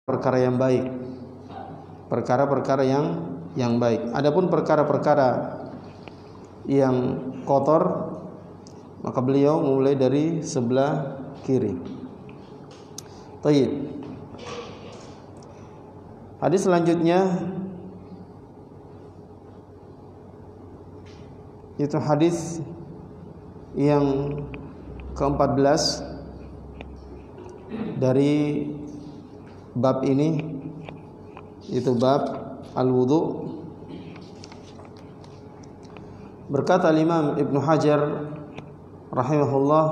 perkara yang baik, perkara-perkara yang baik. Adapun perkara-perkara yang kotor, maka beliau mulai dari sebelah kiri. Tayyib. Hadis selanjutnya itu hadis yang ke-14 dari bab ini, itu bab al-wudu. Berkata Imam Ibnu Hajar rahimahullah,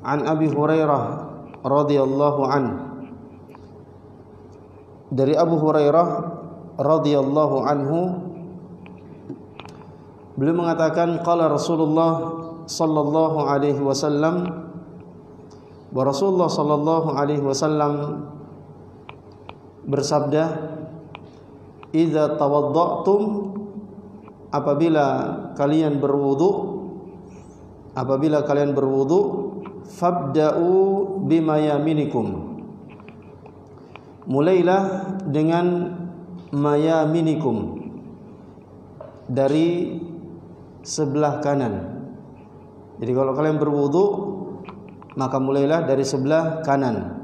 an Abi Hurairah radhiyallahu an, dari Abu Hurairah radhiyallahu anhu, beliau mengatakan qala Rasulullah sallallahu alaihi wasallam, bahwa Rasulullah sallallahu alaihi wasallam bersabda, idza tawadda'tum, apabila kalian berwudu, fabda'u bima yaminikum, mulailah dengan mayaminikum, dari sebelah kanan. Jadi kalau kalian berwudu, maka mulailah dari sebelah kanan.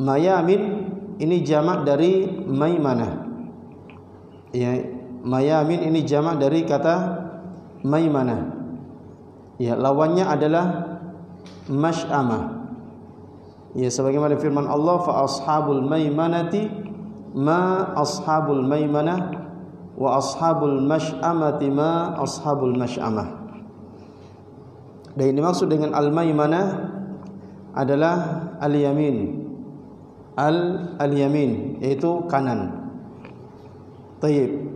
Mayamin ini jamak dari maimanah. Ya, mayamin ini jamak dari kata maimanah. Ya, lawannya adalah masy'amah. Ya, sebagaimana firman Allah, fa ashabul maimanati ma ashabul maimanah wa ashabul masy'amati ma ashabul masy'amah. Dan ini maksud dengan al-maimanah adalah al-yamin. Al-yamin yaitu kanan. Tayyib.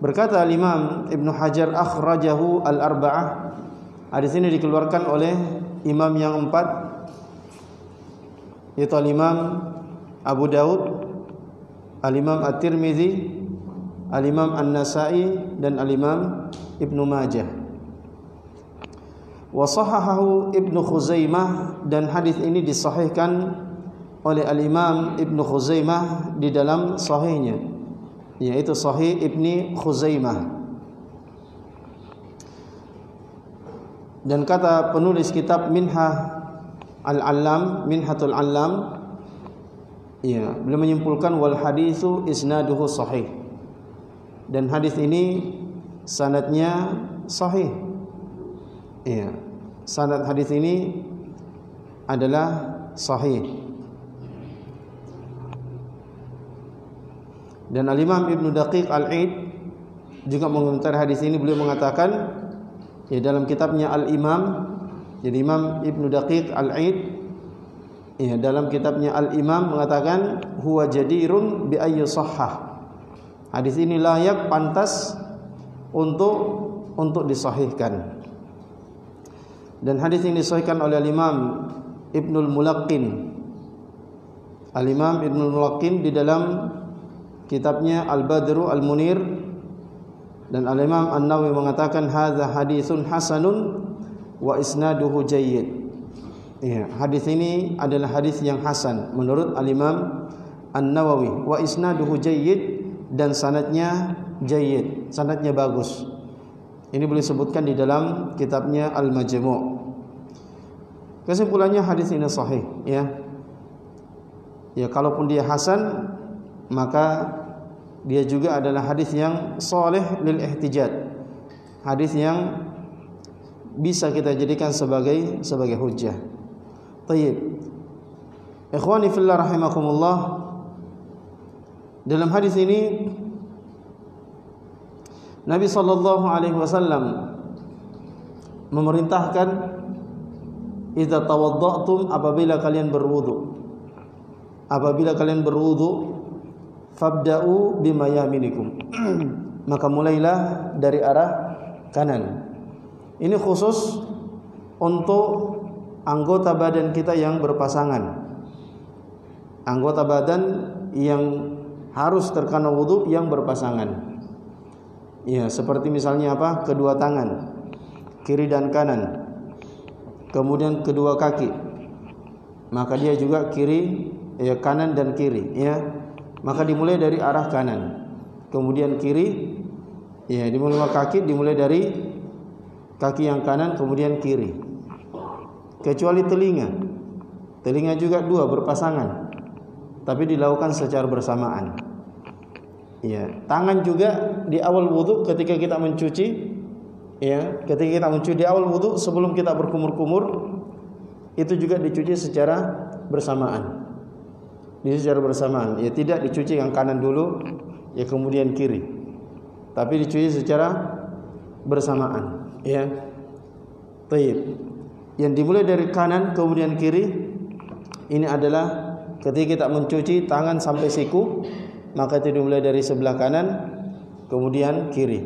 Berkata Imam Ibnu Hajar, akhrajahu al-arba'ah. Hadis ini dikeluarkan oleh imam yang 4, yaitu al-Imam Abu Daud, al-Imam At-Tirmizi, al-Imam An-Nasa'i, dan al-Imam Ibnu Majah. Wa sahahahu Ibnu Khuzaimah, dan hadis ini disahihkan oleh al-Imam Ibnu Khuzaimah di dalam sahihnya, yaitu Sahih Ibni Khuzaimah. Dan kata penulis kitab Minhatul Allam, ya, beliau menyimpulkan wal haditsu isnaduhu sahih, dan hadis ini sanadnya sahih. Ya, sanad hadis ini adalah sahih. Dan al-Imam Ibnu Daqiq Al-Aid juga mengomentari hadis ini. Beliau mengatakan, ya, dalam kitabnya Al-Imam, jadi Imam Ibnu Daqiq Al-Aid, ya, dalam kitabnya Al-Imam mengatakan huwa jadirun bi ayyi sahhah. Hadis ini layak, pantas untuk disahihkan. Dan hadis ini disahihkan oleh al-Imam Ibnul Mulaqqin. Al-Imam Ibnul Mulaqqin di dalam kitabnya Al-Badru Al-Munir, dan al-Imam An-Nawawi mengatakan hadza haditsun hasanun wa isnaduhu jayyid. Ya, hadis ini adalah hadis yang hasan menurut al-Imam An-Nawawi, wa isnaduhu jayyid, dan sanadnya jayyid, sanadnya bagus. Ini boleh sebutkan di dalam kitabnya Al-Majmu'. Kesimpulannya hadis ini sahih, ya. Ya, kalaupun dia hasan, maka dia juga adalah hadis yang shalih lil ihtijaj, hadis yang bisa kita jadikan sebagai hujjah. Tayyib. Ikhwani fillah rahimakumullah, dalam hadis ini Nabi sallallahu alaihi wasallam memerintahkan idza tawadda'tum, apabila kalian berwudu, fabda'u bima yaminikum, maka mulailah dari arah kanan. Ini khusus untuk anggota badan kita yang berpasangan, anggota badan yang harus terkena wudu yang berpasangan. Ya, seperti misalnya apa? Kedua tangan, kiri dan kanan, kemudian kedua kaki, maka dia juga kiri ya, kanan dan kiri, ya. Maka dimulai dari arah kanan, kemudian kiri, ya, dimulai kaki, dimulai dari kaki yang kanan, kemudian kiri. Kecuali telinga juga dua berpasangan, tapi dilakukan secara bersamaan. Ya, tangan juga di awal wudu ketika kita mencuci, ya, ketika kita mencuci di awal wudu sebelum kita berkumur-kumur, itu juga dicuci secara bersamaan. Secara bersamaan, ya, tidak dicuci yang kanan dulu, ya, kemudian kiri, tapi dicuci secara bersamaan, ya. Baik. Yang dimulai dari kanan kemudian kiri, ini adalah ketika kita mencuci tangan sampai siku, maka itu dimulai dari sebelah kanan kemudian kiri.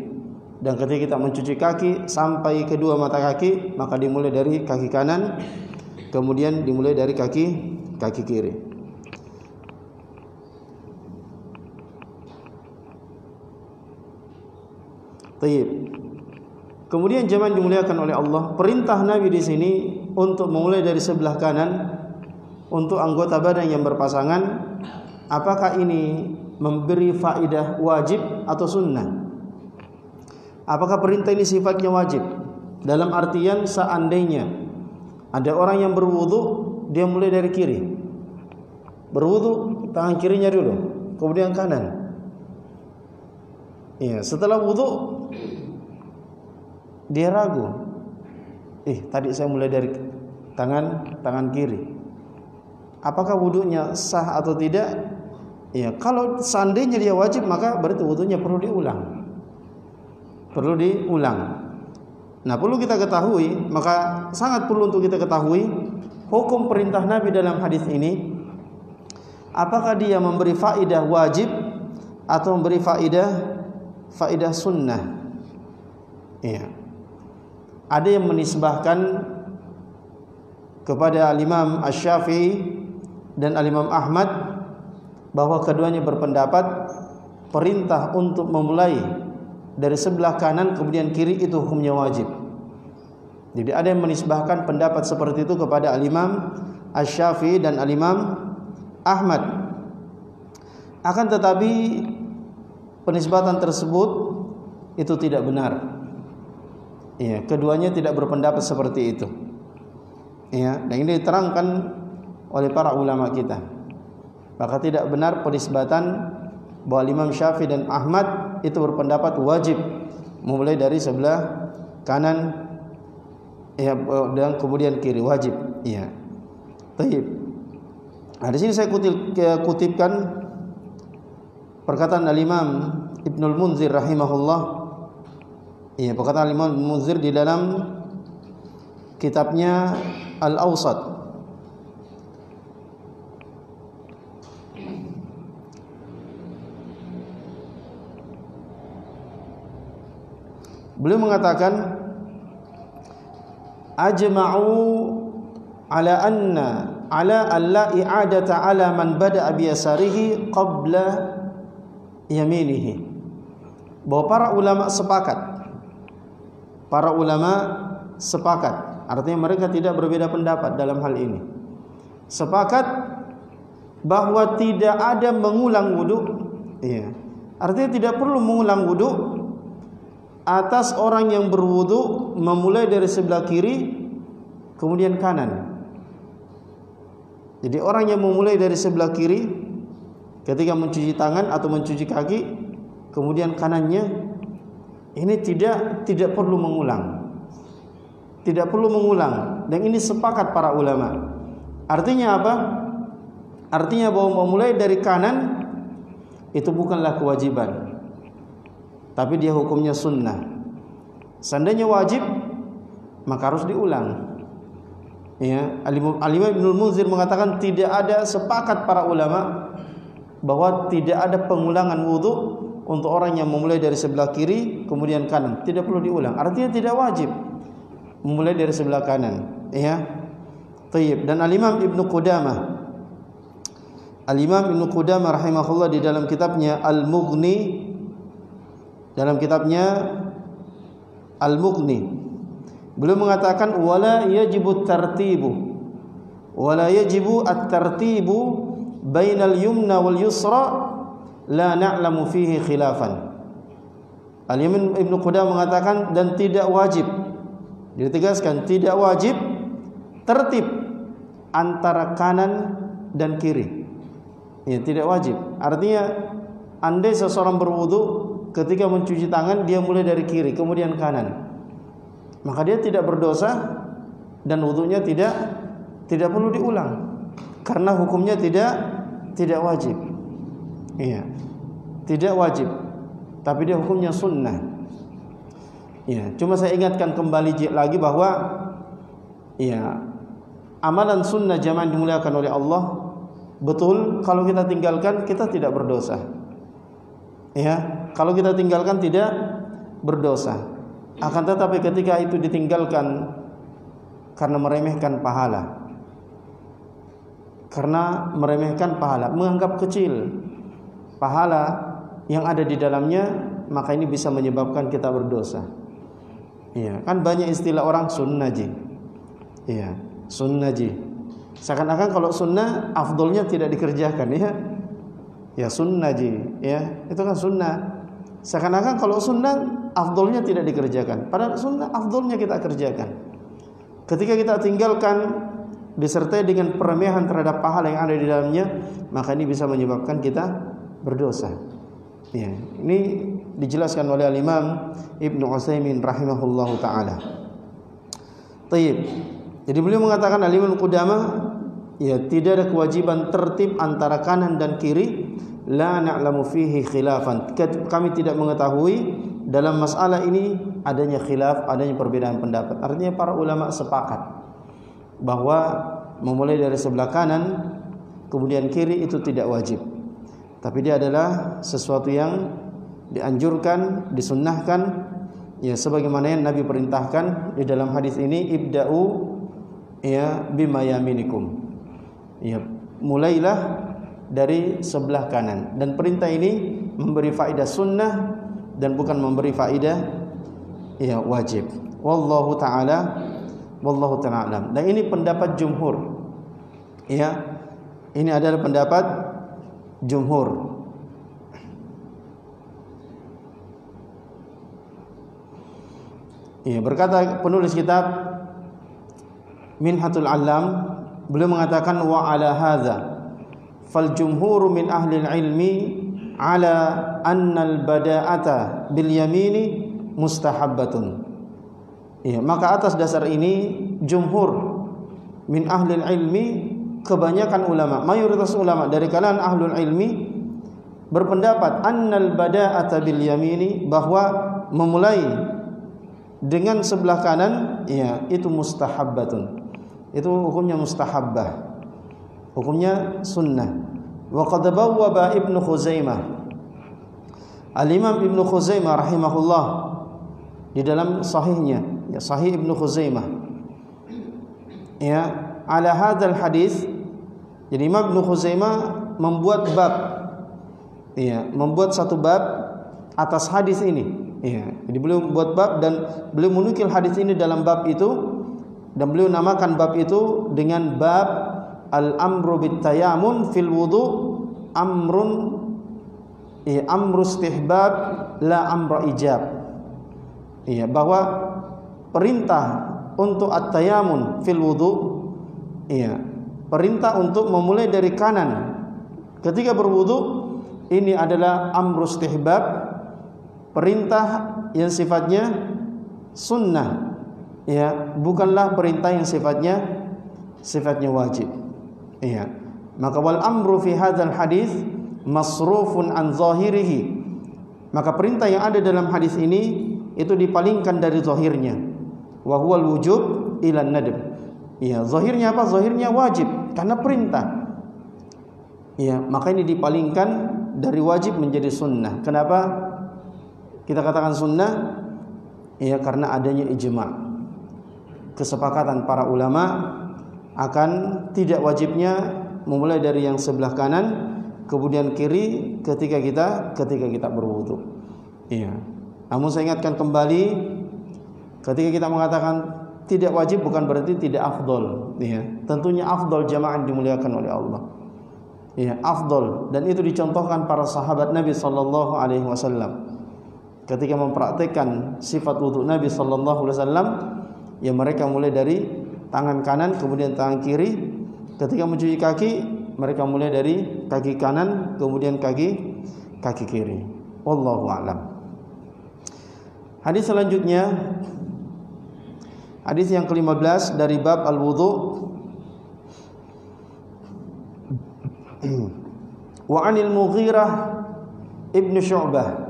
Dan ketika kita mencuci kaki sampai kedua mata kaki, maka dimulai dari kaki kanan kemudian dimulai dari kaki kiri. Baik. Kemudian jemaah dimuliakan oleh Allah, perintah Nabi di sini untuk memulai dari sebelah kanan untuk anggota badan yang berpasangan, apakah ini memberi faidah wajib atau sunnah? Apakah perintah ini sifatnya wajib? Dalam artian seandainya ada orang yang berwudu, dia mulai dari kiri. Berwudu tangan kirinya dulu, kemudian kanan. Ya, setelah wudu dia ragu. Tadi saya mulai dari tangan kiri. Apakah wudunya sah atau tidak? Ya, kalau seandainya dia wajib, maka berarti wudunya perlu diulang. Nah, perlu kita ketahui, maka sangat perlu untuk kita ketahui hukum perintah Nabi dalam hadis ini. Apakah dia memberi faidah wajib atau memberi faidah sunnah? Ya. Ada yang menisbahkan kepada Al-Imam Asy-Syafi'i dan Al-Imam Ahmad bahwa keduanya berpendapat perintah untuk memulai dari sebelah kanan kemudian kiri itu hukumnya wajib. Jadi ada yang menisbahkan pendapat seperti itu kepada Al-Imam Asy-Syafi'i dan Al-Imam Ahmad. Akan tetapi penisbatan tersebut itu tidak benar. Ya, keduanya tidak berpendapat seperti itu. Ya, dan ini diterangkan oleh para ulama kita. Maka tidak benar penisbatan bahwa Imam Syafi'i dan Ahmad itu berpendapat wajib memulai dari sebelah kanan, ya, dan kemudian kiri, wajib. Ya. Baik. Nah, di sini saya kutipkan perkataan Al-Imam Ibnul Munzir rahimahullah. Iya, perkataan Imam Munzir di dalam kitabnya Al-Awsat. Beliau mengatakan ajma'u ala alla i'adata ala man bada'a bi yasarihi qabla yaminihi. Bahwa para ulama sepakat, artinya mereka tidak berbeda pendapat dalam hal ini. Sepakat bahwa tidak ada mengulang wudu, ya. Artinya tidak perlu mengulang wudu atas orang yang berwudu memulai dari sebelah kiri kemudian kanan. Jadi orang yang memulai dari sebelah kiri ketika mencuci tangan atau mencuci kaki kemudian kanannya, ini tidak perlu mengulang. Tidak perlu mengulang. Dan ini sepakat para ulama. Artinya apa? Artinya bahwa memulai dari kanan itu bukanlah kewajiban, tapi dia hukumnya sunnah. Seandainya wajib, maka harus diulang. Ya, Al-Imam Ibnul Munzir mengatakan tidak ada, sepakat para ulama bahwa tidak ada pengulangan wudu untuk orang yang memulai dari sebelah kiri kemudian kanan, tidak perlu diulang. Artinya tidak wajib memulai dari sebelah kanan, ya. Tayyib. Dan Al-Imam Ibnu Qudamah rahimahullah di dalam kitabnya Al-Mughni, beliau mengatakan wala yajibu at-tartibu bainal yumna wal yusra la na'lamu fihi khilafan. Al-Imam Ibnu Qudamah mengatakan dan tidak wajib, ditegaskan tidak wajib tertib antara kanan dan kiri. Ya, tidak wajib. Artinya andai seseorang berwudu, ketika mencuci tangan dia mulai dari kiri kemudian kanan, maka dia tidak berdosa dan wudunya tidak perlu diulang karena hukumnya tidak wajib. Iya. Tidak wajib, tapi dia hukumnya sunnah. Iya, cuma saya ingatkan kembali lagi bahwa iya, amalan sunnah jamaah dimuliakan oleh Allah, betul kalau kita tinggalkan kita tidak berdosa. Ya, kalau kita tinggalkan tidak berdosa. Akan tetapi ketika itu ditinggalkan karena meremehkan pahala, menganggap kecil pahala yang ada di dalamnya, maka ini bisa menyebabkan kita berdosa. Iya, kan banyak istilah orang sunnah ji. Iya, sunnah ji. Seakan-akan kalau sunnah afdolnya tidak dikerjakan, ya. Ya sunnah ji, ya. Itu kan sunnah. Seakan-akan kalau sunnah afdolnya tidak dikerjakan. Padahal sunnah afdolnya kita kerjakan. Ketika kita tinggalkan disertai dengan peremehan terhadap pahala yang ada di dalamnya, maka ini bisa menyebabkan kita berdosa. Ya, ini dijelaskan oleh Al-Imam Ibnu Utsaimin rahimahullahu taala. Taib. Jadi beliau mengatakan Al-Imam Qudamah, ya tidak ada kewajiban tertib antara kanan dan kiri, la na'lamu fihi khilafan. Kami tidak mengetahui dalam masalah ini adanya khilaf, adanya perbedaan pendapat. Artinya para ulama sepakat bahwa memulai dari sebelah kanan kemudian kiri itu tidak wajib. Tapi dia adalah sesuatu yang dianjurkan, disunnahkan, ya sebagaimana yang Nabi perintahkan di dalam hadis ini, ibda'u ya bima yaminikum. Ya, mulailah dari sebelah kanan, dan perintah ini memberi faedah sunnah dan bukan memberi faedah ya wajib. Wallahu taala alam. Dan ini pendapat jumhur. Ya. Ini adalah pendapat jumhur. Ya, berkata penulis kitab Minhatul Alam, beliau mengatakan wa ala hadza fal jumhur min ahli ilmi ala anna al bada'ata bil yamini mustahabbatun. Ya, maka atas dasar ini jumhur min ahli ilmi, kebanyakan ulama, mayoritas ulama dari kalangan ahlul ilmi berpendapat annal bada'ata bil yamini, bahwa memulai dengan sebelah kanan ya itu mustahabbatun. Itu hukumnya mustahabbah. Hukumnya sunnah. Wa qad bawwaba Ibnu Khuzaimah. Al-Imam Ibnu Khuzaimah rahimahullah di dalam sahihnya, ya Sahih Ibnu Khuzaimah, ya ala hadzal hadis. Jadi Imam Ibnu Khuzaimah membuat bab, ya membuat satu bab atas hadis ini. Ya, jadi beliau membuat bab dan beliau menukil hadis ini dalam bab itu, dan beliau namakan bab itu dengan bab al-amru bit tayamun fil wudu amrun, ya amru istihbab la amra ijab. Ya, bahwa perintah untuk at-tayamun fil wudu, ya perintah untuk memulai dari kanan ketika berwudu, ini adalah amru istihbab, perintah yang sifatnya sunnah, ya bukanlah perintah yang sifatnya wajib. Ya, maka wal amru fi hadzal hadis masrufun an zahirihi, maka perintah yang ada dalam hadis ini itu dipalingkan dari zahirnya, wa huwal wujub ila nadb. Ya, zahirnya apa? Zahirnya wajib karena perintah. Ya, maka ini dipalingkan dari wajib menjadi sunnah. Kenapa kita katakan sunnah? Ya, karena adanya ijma', kesepakatan para ulama akan tidak wajibnya memulai dari yang sebelah kanan kemudian kiri ketika kita berwudu. Iya. Namun saya ingatkan kembali, ketika kita mengatakan tidak wajib bukan berarti tidak afdol. Iya. Tentunya afdol jamaah dimuliakan oleh Allah. Ya, afdal, dan itu dicontohkan para sahabat Nabi sallallahu alaihi wasallam. Ketika mempraktikkan sifat wudu Nabi sallallahu alaihi wasallam, ya mereka mulai dari tangan kanan kemudian tangan kiri. Ketika mencuci kaki, mereka mulai dari kaki kanan kemudian kaki kiri. Wallahu a'lam. Hadis selanjutnya, hadis yang ke-15 dari bab al-wudu. Wa 'anil Mughirah ibn Syu'bah,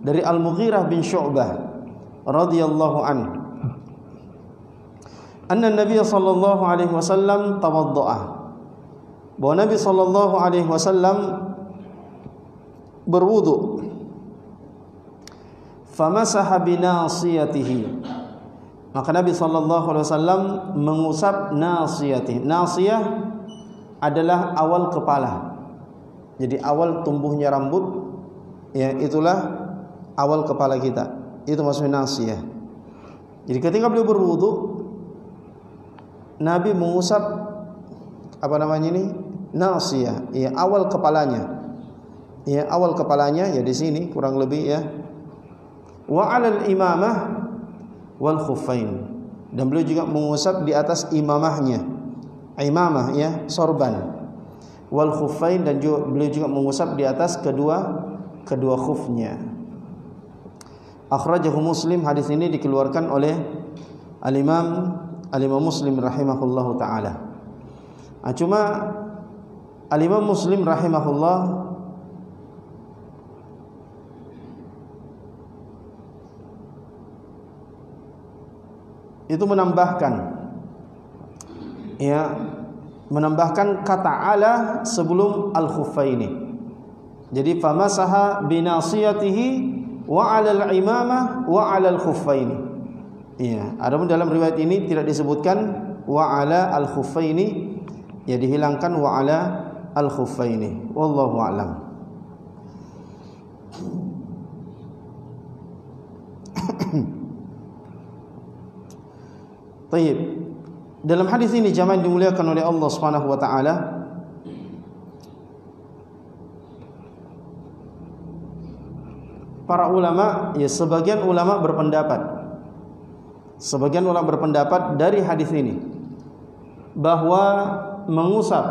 dari Al-Mughirah bin Syu'bah radhiyallahu anhu, anna Nabi sallallahu alaihi wasallam tawaddaa, bahwa Nabi sallallahu alaihi wasallam berwudu, famasaha binasiyatihi, maka Nabi sallallahu alaihi wasallam mengusap nasiyatihi. Nasiyah adalah awal kepala. Jadi awal tumbuhnya rambut, ya itulah awal kepala kita. Itu maksudnya nasiyah. Jadi ketika beliau berwudu, Nabi mengusap apa namanya ini? Nasiyah, ya awal kepalanya. Ya awal kepalanya ya di sini kurang lebih ya. Wa 'alal imamah wal khuffain. Dan beliau juga mengusap di atas imamahnya. Imamah ya, sorban. Wal khuffain, dan juga beliau juga mengusap di atas kedua khufnya. Akhrajahu Muslim, hadis ini dikeluarkan oleh Al-Imam Muslim rahimahullahu taala. Cuma Al-Imam Muslim rahimahullah itu menambahkan kata ala sebelum al-khuffaini. Jadi famasaha binasiyatihi wa 'alal imamah wa 'alal khuffaini. Ya, adapun dalam riwayat ini tidak disebutkan wa 'ala al-khuffaini, ya dihilangkan wa 'ala al-khuffaini. Wallahu a'lam. Baik. Dalam hadis ini jamaah dimuliakan oleh Allah Subhanahu wa taala, para ulama, ya sebagian ulama berpendapat dari hadis ini bahwa mengusap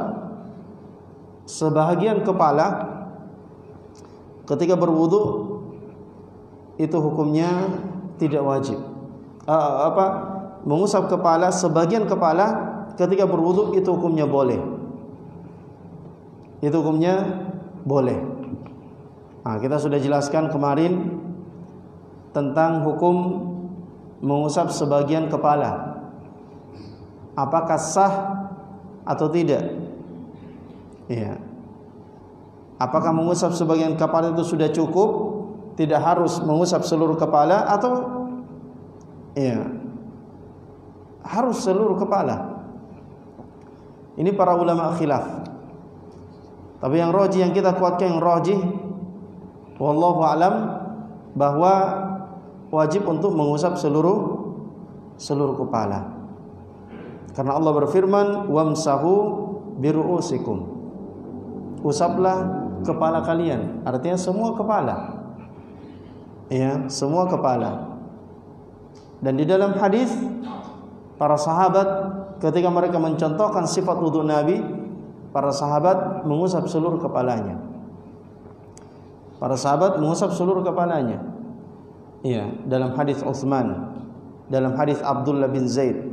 sebahagian kepala ketika berwudu itu hukumnya tidak wajib. Mengusap kepala, sebagian kepala ketika berwudu itu hukumnya boleh. Itu hukumnya boleh. Kita sudah jelaskan kemarin tentang hukum mengusap sebagian kepala. Apakah sah atau tidak? Ya. Apakah mengusap sebagian kepala itu sudah cukup? Tidak harus mengusap seluruh kepala atau ya harus seluruh kepala? Ini para ulama khilaf. Tapi yang rajih, yang kita kuatkan, yang rajih wallahu alam, bahwa wajib untuk mengusap seluruh kepala. Karena Allah berfirman, wamsahu biru'usikum, usaplah kepala kalian. Artinya semua kepala. Ya, semua kepala. Dan di dalam hadis para sahabat ketika mereka mencontohkan sifat wudu Nabi, para sahabat mengusap seluruh kepalanya. Para sahabat mengusap seluruh kepalanya. Ya, dalam hadis Utsman, dalam hadis Abdullah bin Zaid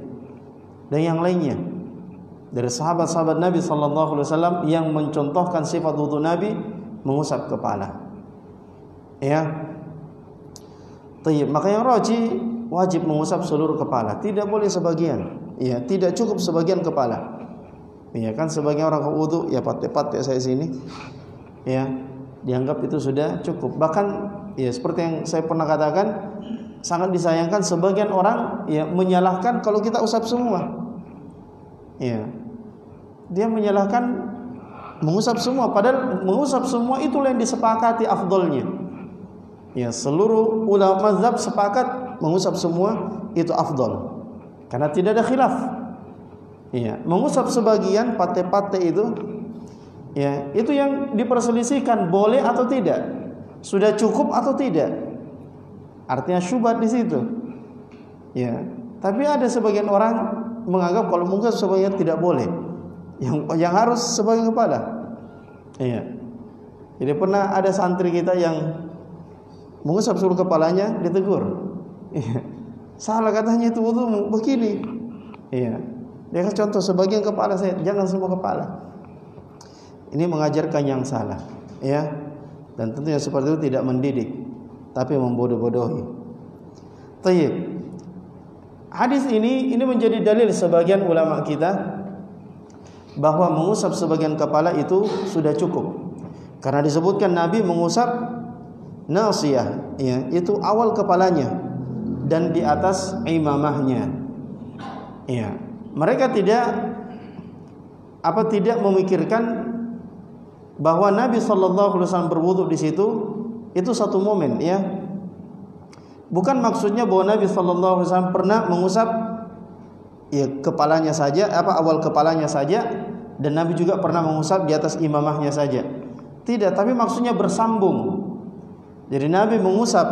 dan yang lainnya dari sahabat-sahabat Nabi sallallahu alaihi wasallam yang mencontohkan sifat wudu Nabi mengusap kepala. Ya. Tayyib, maka yang rajih wajib mengusap seluruh kepala, tidak boleh sebagian. Ya, tidak cukup sebagian kepala. Ya kan, sebagian orang wudu ya patek-patek saya sini. Ya, dianggap itu sudah cukup. Bahkan ya seperti yang saya pernah katakan, sangat disayangkan sebagian orang ya menyalahkan kalau kita usap semua. Ya. Dia menyalahkan mengusap semua, padahal mengusap semua itulah yang disepakati afdolnya. Ya, seluruh ulama mazhab sepakat mengusap semua itu afdol. Karena tidak ada khilaf. Ya, mengusap sebagian pate-pate itu Ya, itu yang diperselisihkan, boleh atau tidak, sudah cukup atau tidak. Artinya syubhat di situ. Ya, tapi ada sebagian orang menganggap kalau mungkin sebagian tidak boleh. Yang harus sebagian kepala. Iya. Jadi pernah ada santri kita yang mengusap seluruh kepalanya, ditegur. Iya. Salah katanya itu wudu begini. Iya. Dia kasih contoh sebagian kepala saya, jangan semua kepala. Ini mengajarkan yang salah, ya. Dan tentunya seperti itu tidak mendidik, tapi membodoh-bodohi. Tayyib. Hadis ini menjadi dalil sebagian ulama kita bahwa mengusap sebagian kepala itu sudah cukup. Karena disebutkan Nabi mengusap nasiyah, ya, itu awal kepalanya dan di atas imamahnya. Ya. Mereka tidak memikirkan bahwa Nabi sallallahu alaihi wasallam berwudu di situ itu satu momen, ya. Bukan maksudnya bahwa Nabi sallallahu alaihi wasallam pernah mengusap ya kepalanya saja, awal kepalanya saja, dan Nabi juga pernah mengusap di atas imamahnya saja. Tidak, tapi maksudnya bersambung. Jadi Nabi mengusap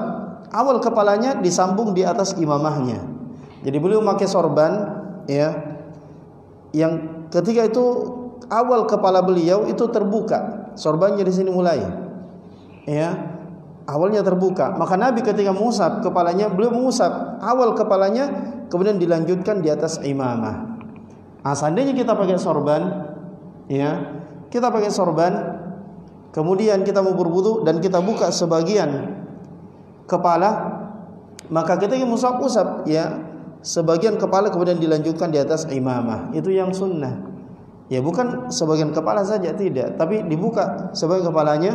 awal kepalanya disambung di atas imamahnya. Jadi beliau memakai sorban, ya. Yang ketika itu awal kepala beliau itu terbuka, sorbannya di sini mulai, ya, awalnya terbuka. Maka Nabi ketika mengusap kepalanya, beliau mengusap awal kepalanya, kemudian dilanjutkan di atas imamah. Seandainya kita pakai sorban, ya, kita pakai sorban, kemudian kita mau berwudu dan kita buka sebagian kepala, maka kita ingin usap-usap, ya, sebagian kepala kemudian dilanjutkan di atas imamah. Itu yang sunnah. Ya, bukan sebagian kepala saja, tidak, tapi dibuka sebagian kepalanya,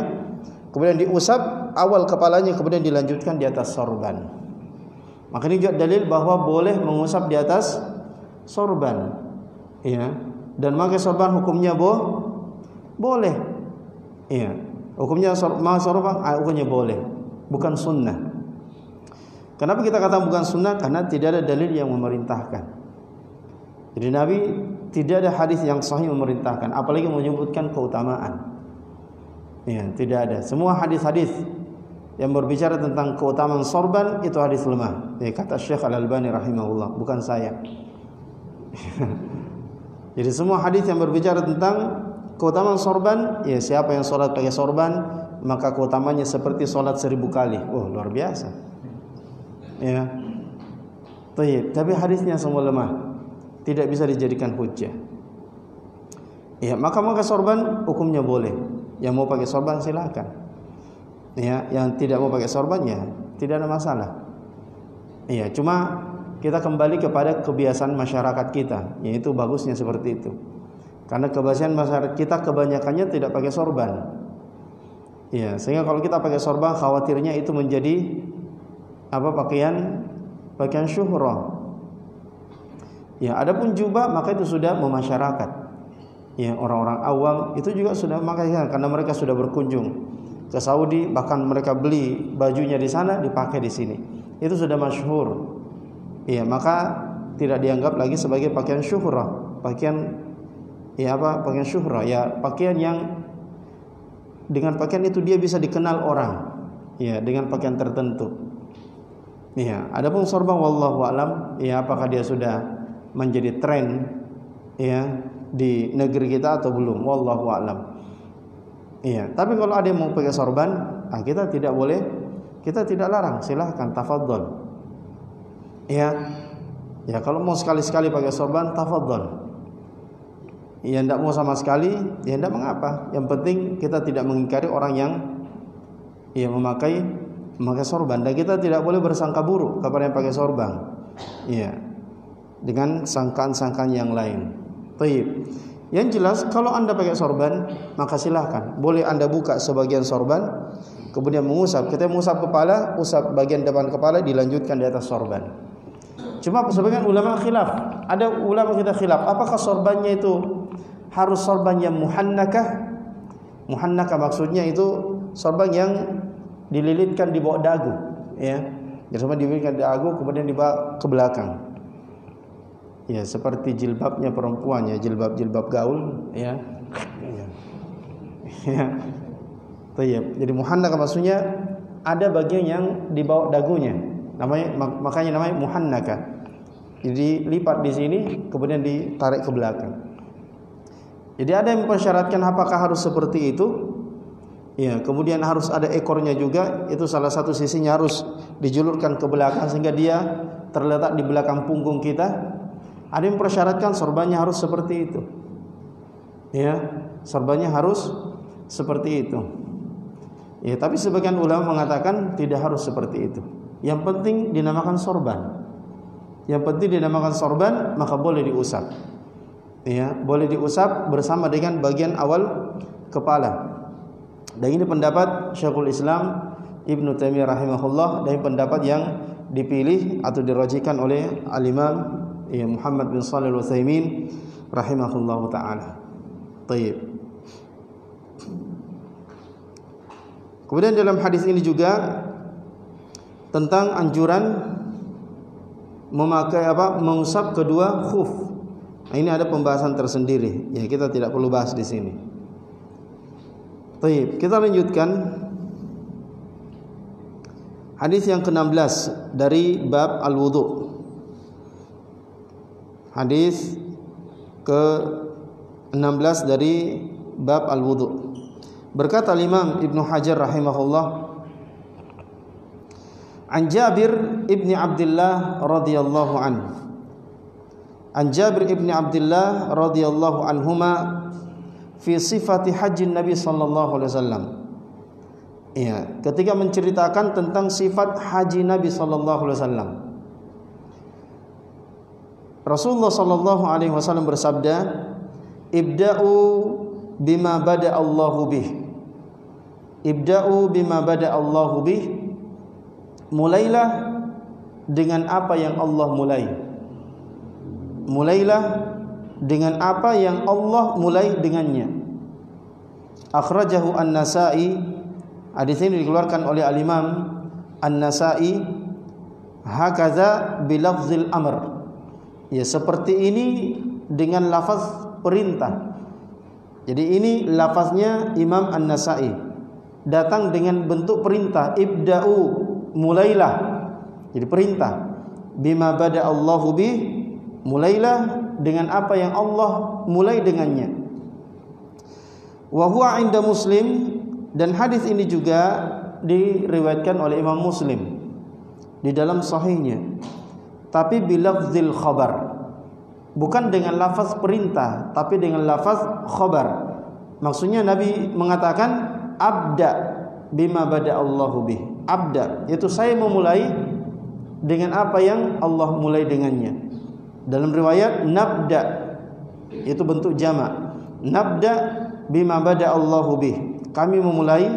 kemudian diusap awal kepalanya, kemudian dilanjutkan di atas sorban. Maka ini juga dalil bahwa boleh mengusap di atas sorban, ya. Dan memakai sorban hukumnya boleh, ya. Hukumnya sorban hukumnya boleh, bukan sunnah. Kenapa kita katakan bukan sunnah? Karena tidak ada dalil yang memerintahkan. Jadi Nabi tidak ada hadis yang sahih memerintahkan, apalagi menyebutkan keutamaan. Ya, tidak ada. Semua hadis-hadis yang berbicara tentang keutamaan sorban itu hadis lemah. Ya, kata Syekh Al-Albani rahimahullah, bukan saya. Jadi semua hadis yang berbicara tentang keutamaan sorban, ya, siapa yang sholat pakai sorban, maka keutamanya seperti sholat 1000 kali. Oh, luar biasa. Ya. Tapi hadisnya semua lemah, tidak bisa dijadikan hujjah. Ya, maka sorban hukumnya boleh. Yang mau pakai sorban silakan. Ya, yang tidak mau pakai sorban ya tidak ada masalah. Ya, cuma kita kembali kepada kebiasaan masyarakat kita, yaitu bagusnya seperti itu. Karena kebiasaan masyarakat kita kebanyakannya tidak pakai sorban. Ya, sehingga kalau kita pakai sorban khawatirnya itu menjadi pakaian syuhrah. Ya, adapun jubah maka itu sudah memasyarakat. Ya, orang-orang awam itu juga sudah memakai, karena mereka sudah berkunjung ke Saudi, bahkan mereka beli bajunya di sana dipakai di sini. Itu sudah masyhur. Ya, maka tidak dianggap lagi sebagai pakaian syuhrah. Pakaian syuhrah, ya, pakaian yang dengan pakaian itu dia bisa dikenal orang. Ya, dengan pakaian tertentu. Ya, adapun sorban wallahu alam, ya, apakah dia sudah menjadi tren, ya, di negeri kita atau belum, wallahu alam. Iya, tapi kalau ada yang mau pakai sorban, kita tidak boleh, kita tidak larang, silahkan, tafadhol. Ya, ya, kalau mau sekali-sekali pakai sorban, tafadhol. Ya, tidak mau sama sekali, ya tidak mengapa. Yang penting kita tidak mengingkari orang yang memakai sorban, dan kita tidak boleh bersangka buruk kepada yang pakai sorban. Iya, dengan sangkaan-sangkaan yang lain. Baik. Yang jelas kalau Anda pakai sorban, maka silahkan. Boleh Anda buka sebagian sorban, kemudian mengusap. Kita mengusap kepala, usap bagian depan kepala, dilanjutkan di atas sorban. Cuma sebagian ulama khilaf. Ada ulama kita khilaf, apakah sorbannya itu harus sorban yang muhannakah? Muhannakah maksudnya itu sorban yang dililitkan di bawah dagu, ya. Jadi sorban dililitkan di dagu kemudian dibawa ke belakang. Ya, seperti jilbabnya perempuan, ya, jilbab gaul, ya. Ya. Tayyib. Jadi muhannaka maksudnya ada bagian yang di bawah dagunya. Makanya namanya muhannaka. Jadi lipat di sini kemudian ditarik ke belakang. Jadi ada yang mempersyaratkan apakah harus seperti itu? Ya, kemudian harus ada ekornya juga. Itu salah satu sisinya harus dijulurkan ke belakang sehingga dia terletak di belakang punggung kita. Ada yang mempersyaratkan sorbannya harus seperti itu. Ya, sorbannya harus seperti itu. Ya, tapi sebagian ulama mengatakan tidak harus seperti itu. Yang penting dinamakan sorban. Yang penting dinamakan sorban, maka boleh diusap. Ya, boleh diusap bersama dengan bagian awal kepala. Dan ini pendapat Syekhul Islam Ibnu Taimiyah rahimahullah, dan pendapat yang dipilih atau dirajihkan oleh Al-Imam Muhammad bin Shalih Al-Utsaimin rahimahullahu taala. Baik. Kemudian dalam hadis ini juga tentang anjuran memakai mengusap kedua khuf. Nah, ini ada pembahasan tersendiri. Ya, kita tidak perlu bahas di sini. Baik, kita lanjutkan hadis yang ke-16 dari bab al-wudu. Hadis ke-16 dari bab al-wudu. Berkata Imam Ibnu Hajar rahimahullah, an Jabir ibni Abdullah radhiyallahu anhu. An Jabir ibni Abdullah radhiyallahu anhuma fi sifati hajjin Nabi sallallahu alaihi wasallam. Ya, ketika menceritakan tentang sifat haji Nabi sallallahu alaihi wasallam. Rasulullah sallallahu alaihi wasallam bersabda, "Ibda'u bima bada Allahu bih." Ibda'u bima bada Allahu bih. Mulailah dengan apa yang Allah mulai. Mulailah dengan apa yang Allah mulai dengannya. Akhrajahu An-Nasa'i. Hadis ini dikeluarkan oleh Al-Imam An-Nasa'i hakaza bilafzil amr. Ya, seperti ini dengan lafaz perintah. Jadi ini lafaznya Imam An-Nasa'i, datang dengan bentuk perintah. Ibda'u, mulailah. Jadi perintah. Bima bada Allahu bih, mulailah dengan apa yang Allah mulai dengannya. Wa huwa 'inda Muslim, dan hadis ini juga diriwayatkan oleh Imam Muslim di dalam sahihnya. Tapi bilafzil khabar, bukan dengan lafaz perintah, tapi dengan lafaz khabar. Maksudnya Nabi mengatakan abda bima bada Allahu bih. Abda, yaitu saya memulai dengan apa yang Allah mulai dengannya. Dalam riwayat nabda, itu bentuk jamak. Nabda bima bada Allahu bih. Kami memulai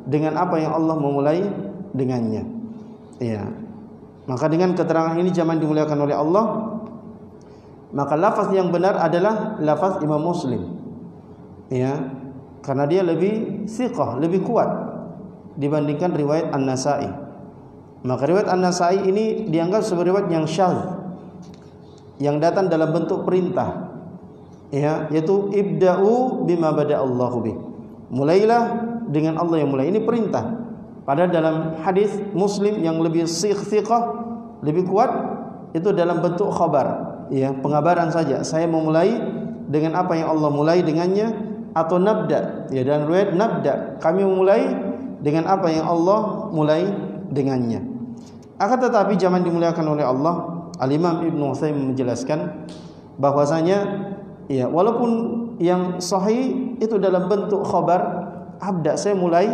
dengan apa yang Allah memulai dengannya. Ya. Maka dengan keterangan ini jamaah dimuliakan oleh Allah, maka lafaz yang benar adalah lafaz Imam Muslim. Ya. Karena dia lebih thiqah, lebih kuat dibandingkan riwayat An-Nasa'i. Maka riwayat An-Nasa'i ini dianggap sebagai riwayat yang syadz, yang datang dalam bentuk perintah. Ya, yaitu ibda'u bima bada Allahu bih. Mulailah dengan Allah yang mulai. Ini perintah. Padahal dalam hadis Muslim yang lebih thiqah, lebih kuat, itu dalam bentuk khabar, ya, pengabaran saja. Saya memulai dengan apa yang Allah mulai dengannya, atau nabda, ya, dan riwayat nabda, kami memulai dengan apa yang Allah mulai dengannya. Akan tetapi jamaah dimuliakan oleh Allah, Al-Imam Ibnu Utsaimin menjelaskan bahwasanya ya, walaupun yang sahih itu dalam bentuk khabar, abda, saya mulai,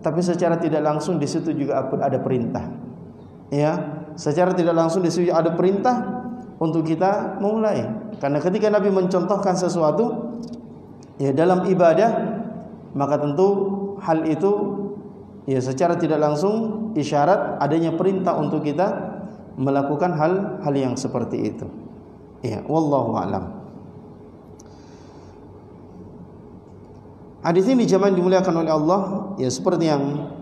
tapi secara tidak langsung di situ juga ada perintah. Ya, secara tidak langsung di situ ada perintah untuk kita memulai. Karena ketika Nabi mencontohkan sesuatu ya dalam ibadah, maka tentu hal itu ya secara tidak langsung isyarat adanya perintah untuk kita melakukan hal-hal yang seperti itu. Ya, wallahu a'lam. Hadis ini jamaah dimuliakan oleh Allah, ya seperti yang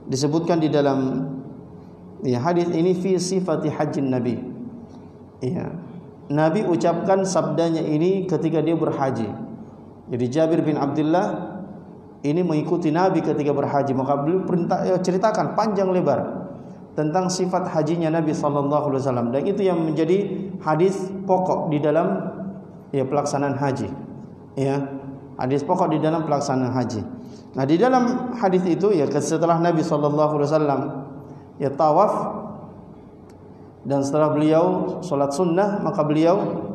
disebutkan di dalam ya hadis ini fi sifati hajjin Nabi. Ya, Nabi ucapkan sabdanya ini ketika dia berhaji. Jadi Jabir bin Abdullah ini mengikuti Nabi ketika berhaji, maka beliau ceritakan panjang lebar tentang sifat hajinya Nabi sallallahu alaihi wasallam, dan itu yang menjadi hadis pokok di dalam pelaksanaan haji. Hadis pokok di dalam pelaksanaan haji. Nah, di dalam hadis itu setelah Nabi sallallahu alaihi wasallam tawaf dan setelah beliau salat sunnah, maka beliau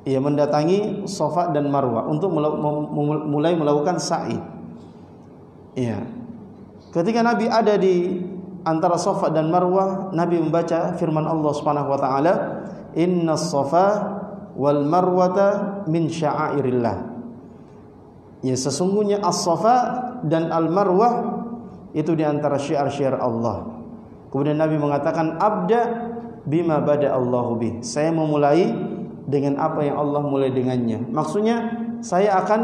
mendatangi Safa dan Marwah untuk mulai melakukan sa'i. Ketika Nabi ada di antara Safa dan Marwah, Nabi membaca firman Allah Subhanahu wa taala, "Innas Safa wal Marwata min sya'airillah." Sesungguhnya As-Safa dan Al-Marwah itu di antara syiar-syiar Allah. Kemudian Nabi mengatakan, "Abda bima bada Allahu bih." Saya memulai dengan apa yang Allah mulai dengannya. Maksudnya saya akan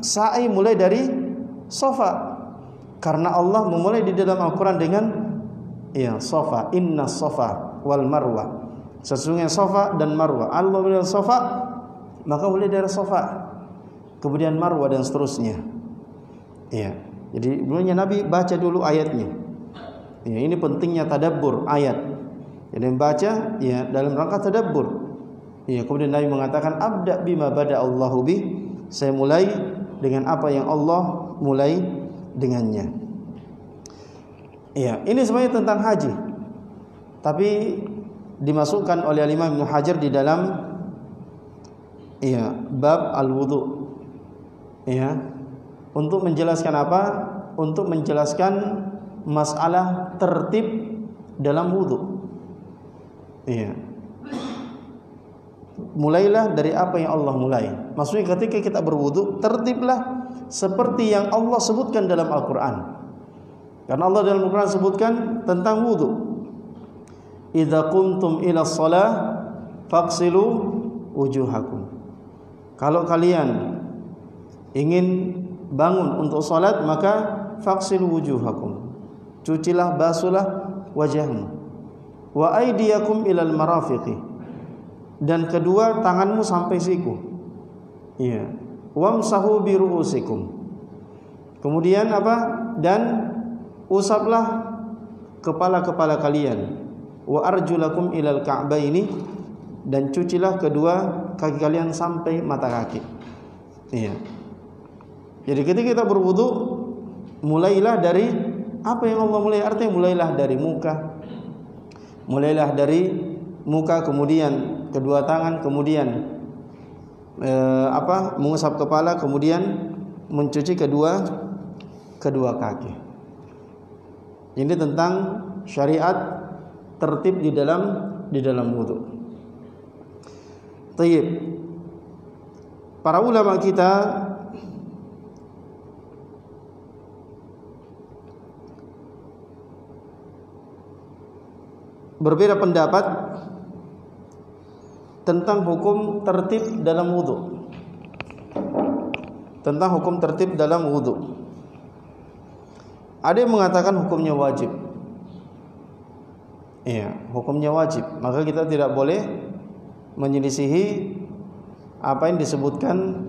sa'i mulai dari Safa, karena Allah memulai di dalam Al-Quran dengan Safa, inna Safa wal Marwah. Sesungguhnya Safa dan Marwah. Allah bilang Safa, maka mulai dari Safa, kemudian Marwah dan seterusnya. Jadi dulunya Nabi baca dulu ayatnya. Ini pentingnya tadabbur ayat. Jadi membaca dalam rangka tadabbur. Kemudian Nabi mengatakan, "Abda bima bada Allahu bih." Saya mulai dengan apa yang Allah mulai dengannya. Ini semuanya tentang haji, tapi dimasukkan oleh Imam Ibnu Hajar di dalam bab al-wudu. Untuk menjelaskan apa? Untuk menjelaskan masalah tertib dalam wudu. Mulailah dari apa yang Allah mulai. Maksudnya ketika kita berwudu, tertiblah seperti yang Allah sebutkan dalam Al-Quran. Karena Allah dalam Al-Quran sebutkan tentang wudu. Idza qumtum ila shalah faghsilu wujuhakum. Kalau kalian ingin bangun untuk salat, maka faghsilu wujuhakum. Cucilah, basuhlah wajahmu. Wa aydiyakum ilal marafiqi. Dan kedua tanganmu sampai siku. Wamsahu bi ru'usikum. Kemudian apa? Dan usaplah kepala-kepala kalian. Wa arjulakum ilal ka'baini. Dan cucilah kedua kaki kalian sampai mata kaki. Jadi ketika kita berwudu, mulailah dari apa yang Allah mulai. Artinya mulailah dari muka. Mulailah dari muka, kemudian kedua tangan, kemudian mengusap kepala, kemudian mencuci kedua kaki. Ini tentang syariat tertib di dalam wudu. Tayyib. Para ulama kita berbeda pendapat tentang hukum tertib dalam wudu. Tentang hukum tertib dalam wudu. Ada yang mengatakan hukumnya wajib. Hukumnya wajib. Maka kita tidak boleh menyelisihi apa yang disebutkan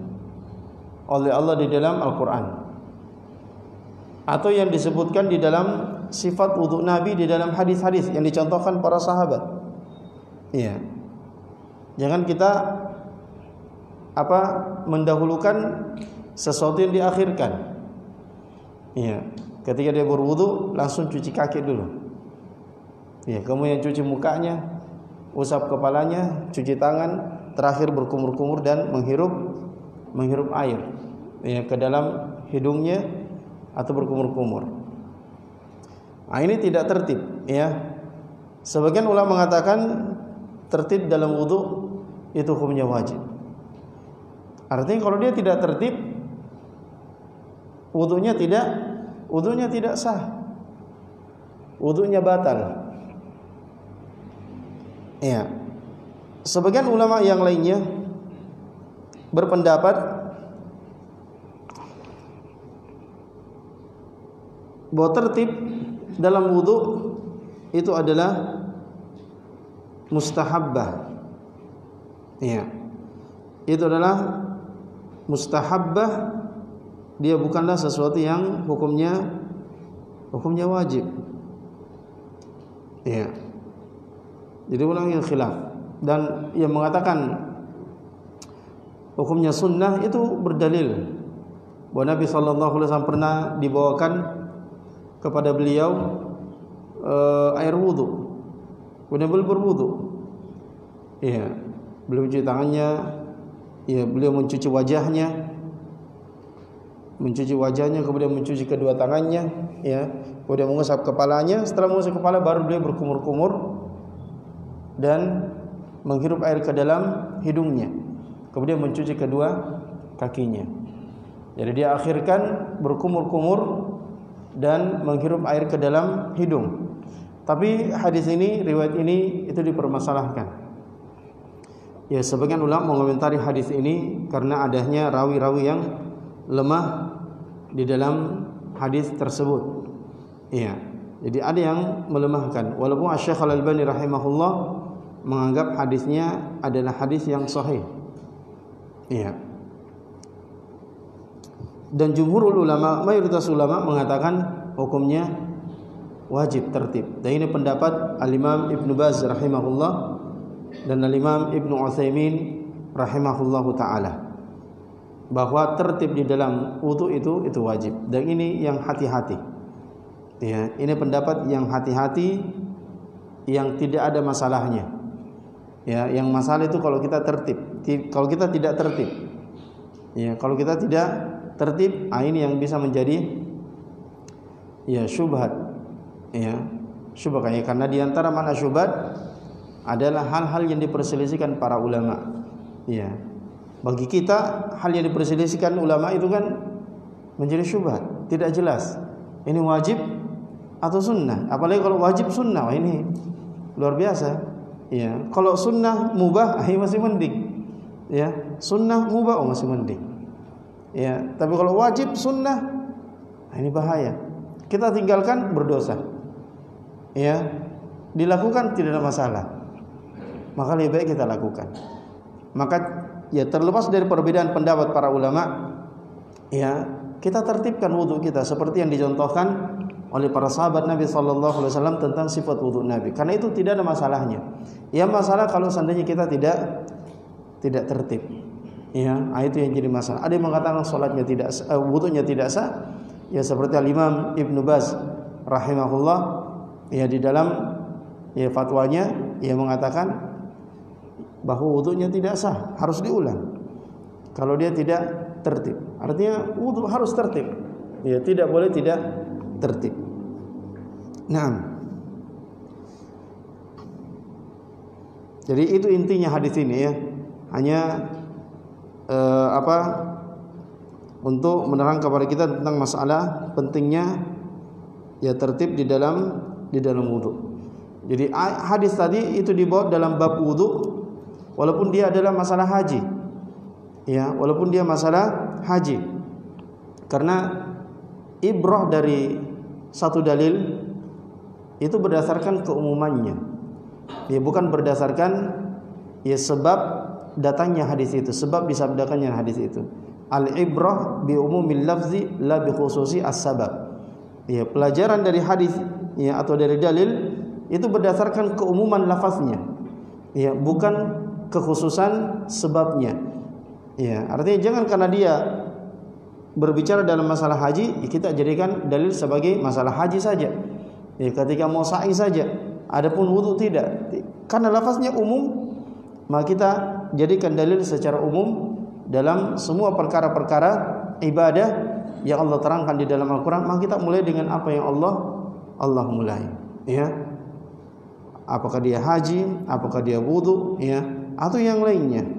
oleh Allah di dalam Al-Quran, atau yang disebutkan di dalam sifat wudu Nabi di dalam hadis-hadis yang dicontohkan para sahabat. Jangan kita mendahulukan sesuatu yang diakhirkan. Ketika dia berwudu langsung cuci kaki dulu. Kemudian cuci mukanya, usap kepalanya, cuci tangan, terakhir berkumur-kumur dan menghirup air ke dalam hidungnya atau berkumur-kumur. Ini tidak tertib. Sebagian ulama mengatakan tertib dalam wudu itu hukumnya wajib. Artinya kalau dia tidak tertib, wudunya tidak sah, wudunya batal. Sebagian ulama yang lainnya berpendapat bahwa tertib dalam wudu itu adalah mustahabbah. Itu adalah mustahabbah dia bukanlah sesuatu yang hukumnya wajib. Ya. Jadi ulama yang khilaf, dan yang mengatakan hukumnya sunnah itu berdalil bahwa Nabi sallallahu alaihi wasallam pernah dibawakan kepada beliau air wudu. Kemudian beliau berwudu. Ya, beliau mencuci tangannya, ya, beliau mencuci wajahnya, kemudian mencuci kedua tangannya, ya, kemudian mengusap kepalanya. Setelah mengusap kepala baru beliau berkumur-kumur dan menghirup air ke dalam hidungnya, kemudian mencuci kedua kakinya. Jadi dia akhirkan berkumur-kumur dan menghirup air ke dalam hidung. Tapi hadis ini, riwayat ini itu dipermasalahkan. Ya, sebagian ulama mengomentari hadis ini karena adanya rawi-rawi yang lemah di dalam hadis tersebut. Ya, jadi ada yang melemahkan. Walaupun Asy-Syaikh Al-Albani rahimahullah menganggap hadisnya adalah hadis yang sahih. Iya. Dan jumhurul ulama, mayoritas ulama mengatakan hukumnya wajib tertib. Dan ini pendapat Al-Imam Ibnu Baz rahimahullah dan Al-Imam Ibnu Utsaimin rahimahullahu taala, bahwa tertib di dalam wudu itu wajib. Dan ini yang hati-hati. Ya, ini pendapat yang hati-hati, yang tidak ada masalahnya. Ya, yang masalah itu kalau kita tertib, kalau kita tidak tertib. Ya, kalau kita tidak tertib, ini yang bisa menjadi ya syubhat. Ya, syubhat karena di antara makna syubhat adalah hal-hal yang diperselisihkan para ulama. Ya. Bagi kita hal yang diperselisihkan ulama itu kan menjadi syubhat, tidak jelas. Ini wajib atau sunnah? Apalagi kalau wajib sunnah, ini luar biasa. Ya, kalau sunnah mubah, masih mending. Ya, sunnah mubah masih mending. Ya, tapi kalau wajib sunnah, ini bahaya. Kita tinggalkan berdosa. Ya, dilakukan tidak ada masalah. Maka lebih baik kita lakukan. Maka ya terlepas dari perbedaan pendapat para ulama, ya kita tertibkan wudu kita seperti yang dicontohkan oleh para sahabat Nabi sallallahu alaihi wasallam tentang sifat wudu Nabi. Karena itu tidak ada masalahnya. Yang masalah kalau seandainya kita tidak tertib. Ya, itu yang jadi masalah. Ada yang mengatakan salatnya tidak wudunya tidak sah. Ya seperti Al-Imam Ibnu Baz rahimahullah, ya di dalam ya fatwanya ia mengatakan bahwa wudunya tidak sah, harus diulang kalau dia tidak tertib. Artinya wudu harus tertib. Ya, tidak boleh tidak tertib. Nah, jadi itu intinya hadis ini ya. Hanya untuk menerangkan kepada kita tentang masalah pentingnya ya tertib di dalam wudu. Jadi hadis tadi itu dibawa dalam bab wudu walaupun dia adalah masalah haji. Ya, walaupun dia masalah haji. Karena ibrah dari satu dalil itu berdasarkan keumumannya. Ya, bukan berdasarkan ya sebab datangnya hadis itu, sebab disabdakannya hadis itu. Al-ibrah bi umumil lafzi la bi khususi as-sabab. Ya, pelajaran dari hadis ya atau dari dalil itu berdasarkan keumuman lafaznya. Ya, bukan kekhususan sebabnya. Ya, artinya jangan karena dia berbicara dalam masalah haji, kita jadikan dalil sebagai masalah haji saja. Ya, ketika mau sa'i saja. Adapun wudu tidak. Karena lafaznya umum, maka kita jadikan dalil secara umum dalam semua perkara-perkara ibadah yang Allah terangkan di dalam Al-Qur'an. Maka kita mulai dengan apa yang Allah mulai. Ya. Apakah dia haji, apakah dia wudu, ya, atau yang lainnya.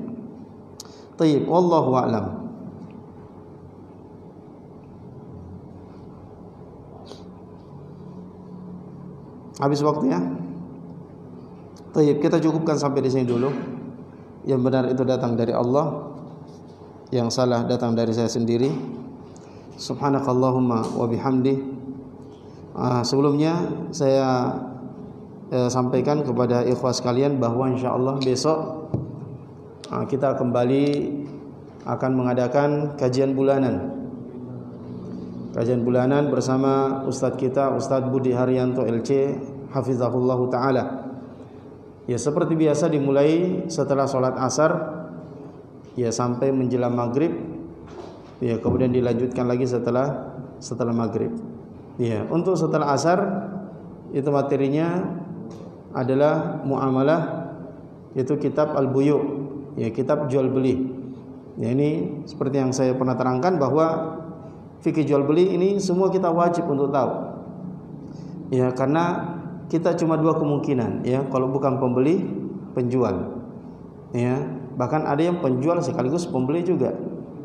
Tayyib, wallahu a'lam. Habis waktunya. Tayyib, kita cukupkan sampai di sini dulu. Yang benar itu datang dari Allah, yang salah datang dari saya sendiri. Subhanakallahumma wa bihamdi. Sebelumnya saya sampaikan kepada ikhwah sekalian bahwa insyaallah besok kita kembali akan mengadakan kajian bulanan kajian bulanan bersama Ustadz kita, Ustadz Budi Haryanto LC, hafizahullah ta'ala. Ya, seperti biasa dimulai setelah sholat asar, ya sampai menjelang maghrib, ya kemudian dilanjutkan lagi setelah maghrib. Ya, untuk setelah asar itu materinya adalah muamalah, yaitu kitab al-buyu', ya kitab jual beli. Ya, ini seperti yang saya pernah terangkan bahwa fikih jual beli ini semua kita wajib untuk tahu. Ya, karena kita cuma dua kemungkinan, ya, kalau bukan pembeli, penjual. Ya, bahkan ada yang penjual sekaligus pembeli juga.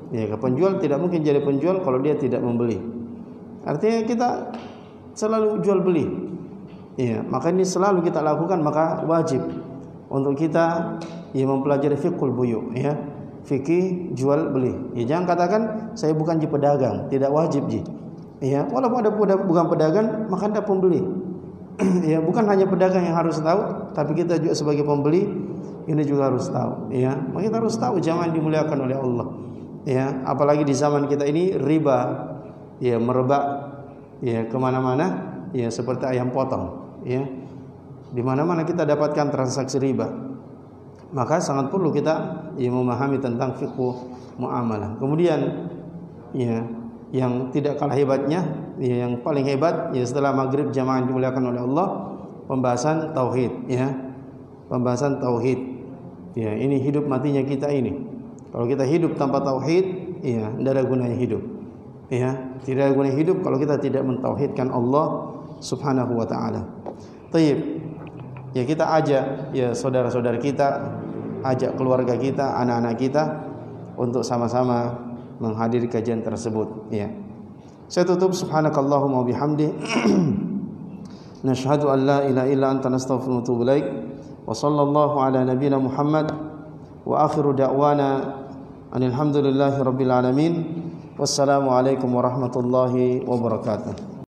Ya, penjual tidak mungkin jadi penjual kalau dia tidak membeli. Artinya kita selalu jual beli. Ya, maka ini selalu kita lakukan, maka wajib untuk kita ya mempelajari fiqhul buyu', ya. Fikih jual beli. Ya, jangan katakan saya bukan pedagang, tidak wajib ji. Ya, walaupun ada bukan pedagang, maka ada pembeli. Ya, bukan hanya pedagang yang harus tahu, tapi kita juga sebagai pembeli ini juga harus tahu. Ya, maka kita harus tahu, jangan dimuliakan oleh Allah. Ya, apalagi di zaman kita ini riba, ya merebak, ya kemana-mana, ya seperti ayam potong. Ya, di mana-mana kita dapatkan transaksi riba. Maka sangat perlu kita ya memahami tentang fikih muamalah. Kemudian ya yang tidak kalah hebatnya, ya, yang paling hebat ya setelah maghrib jamaah dimuliakan oleh Allah, pembahasan tauhid, ya. Pembahasan tauhid. Ya, ini hidup matinya kita ini. Kalau kita hidup tanpa tauhid, ya tidak ada gunanya hidup. Ya, tidak ada gunanya hidup kalau kita tidak mentauhidkan Allah Subhanahu wa taala. Baik. Ya, kita ajak ya saudara-saudara kita, ajak keluarga kita, anak-anak kita untuk sama-sama menghadiri kajian tersebut, ya. Saya tutup, subhanakallahumma bihamdi nashhadu an la ilaha illa anta nastaghfiruka wa natubu ilaik. Wa sallallahu ala nabiyyina Muhammad wa akhiru da'wana alhamdulillahi rabbil alamin. Wassalamu alaikum warahmatullahi wabarakatuh.